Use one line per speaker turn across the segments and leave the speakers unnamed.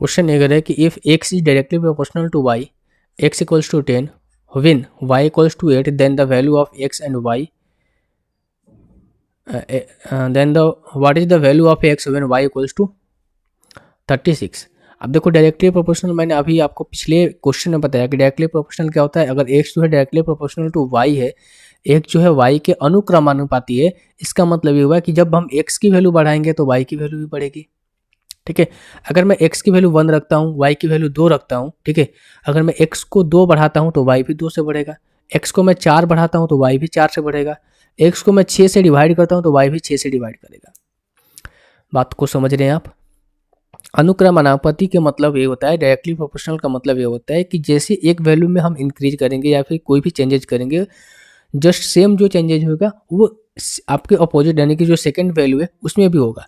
Question ये है कि if x is directly proportional to y, x equals to 10, when y equals to 8, then the value of x and y then the what is the value of x when y equals to 36। अब देखो directly proportional मैंने अभी आपको पिछले question में बताया कि directly proportional क्या होता है। अगर x जो है डायरेक्टली प्रोपोर्शनल टू y है, x जो है y के अनुक्रमानुपाती है, इसका मतलब ये हुआ कि जब हम x की वैल्यू बढ़ाएंगे तो y की वैल्यू भी बढ़ेगी। ठीक है, अगर मैं x की वैल्यू 1 रखता हूँ, y की वैल्यू 2 रखता हूँ, ठीक है, अगर मैं x को 2 बढ़ाता हूँ तो y भी 2 से बढ़ेगा, x को मैं 4 बढ़ाता हूँ तो y भी 4 से बढ़ेगा, x को मैं 6 से डिवाइड करता हूँ तो y भी 6 से डिवाइड करेगा। बात को समझ रहे हैं आप? अनुक्रमानुपाती के मतलब ये होता है, डायरेक्टली प्रोपोर्शनल का मतलब ये होता है कि जैसे एक वैल्यू में हम इंक्रीज करेंगे या फिर कोई भी चेंजेस करेंगे, जस्ट सेम जो चेंजेज होगा वो आपके अपोजिट यानी कि जो सेकंड वैल्यू है उसमें भी होगा।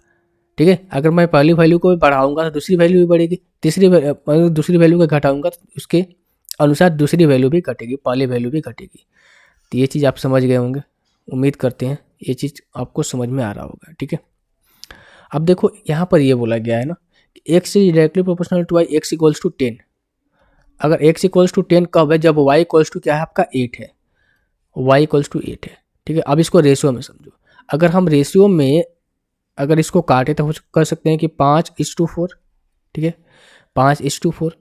ठीक है, अगर मैं पहली वैल्यू को बढ़ाऊंगा तो दूसरी वैल्यू भी बढ़ेगी, दूसरी वैल्यू को घटाऊंगा तो उसके अनुसार दूसरी वैल्यू भी घटेगी, पहली वैल्यू भी घटेगी। तो ये चीज़ आप समझ गए होंगे, उम्मीद करते हैं ये चीज़ आपको समझ में आ रहा होगा। ठीक है, अब देखो यहाँ पर ये बोला गया है ना, x is directly proportional to y, x equals to 10। अगर x इक्वल्स टू 10 कब है? जब y इक्वल्स टू क्या है आपका 8 है, y इक्वल्स टू 8 है। ठीक है, अब इसको रेशियो में समझो। अगर हम रेशियो में अगर इसको काटे तो कर सकते हैं कि 5:4। ठीक है, 5:4।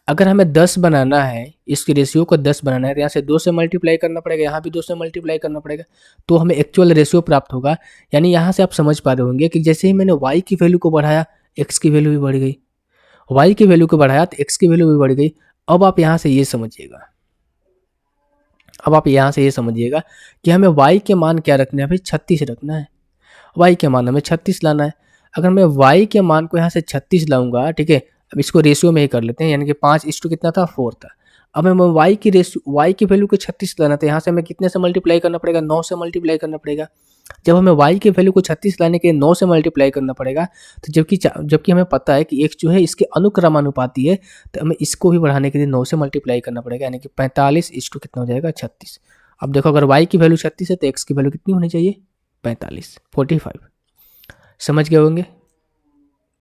अगर हमें 10 बनाना है, इसकी रेशियो को 10 बनाना है तो यहाँ से 2 से मल्टीप्लाई करना पड़ेगा, यहाँ भी 2 से मल्टीप्लाई करना पड़ेगा, तो हमें एक्चुअल रेशियो प्राप्त होगा। यानी यहाँ से आप समझ पा रहे होंगे कि जैसे ही मैंने y की वैल्यू को बढ़ाया, x की वैल्यू भी बढ़ गई, y की वैल्यू को बढ़ाया तो x की वैल्यू भी बढ़ गई। अब आप यहाँ से ये समझिएगा, कि हमें y के मान क्या रखना है भाई? 36 रखना है। y के मान हमें 36 लाना है। अगर मैं y के मान को यहाँ से 36 लाऊंगा, ठीक है, अब इसको रेशियो में ही कर लेते हैं, यानी कि 5:4 कितना था? 4 था। अब हमें y की वैल्यू को 36 लाना था, यहाँ से हमें कितने से मल्टीप्लाई करना पड़ेगा? 9 से मल्टीप्लाई करना पड़ेगा। जब हमें y की वैल्यू को 36 लाने के लिए 9 से मल्टीप्लाई करना पड़ेगा, तो जबकि हमें पता है कि x जो है इसके अनुक्रमानुपाती है, तो हमें इसको भी बढ़ाने के लिए 9 से मल्टीप्लाई करना पड़ेगा, यानी कि 45:, कितना हो जाएगा? 36। अब देखो अगर y की वैल्यू 36 है तो x की वैल्यू कितनी होनी चाहिए? 45, 45। समझ गए होंगे?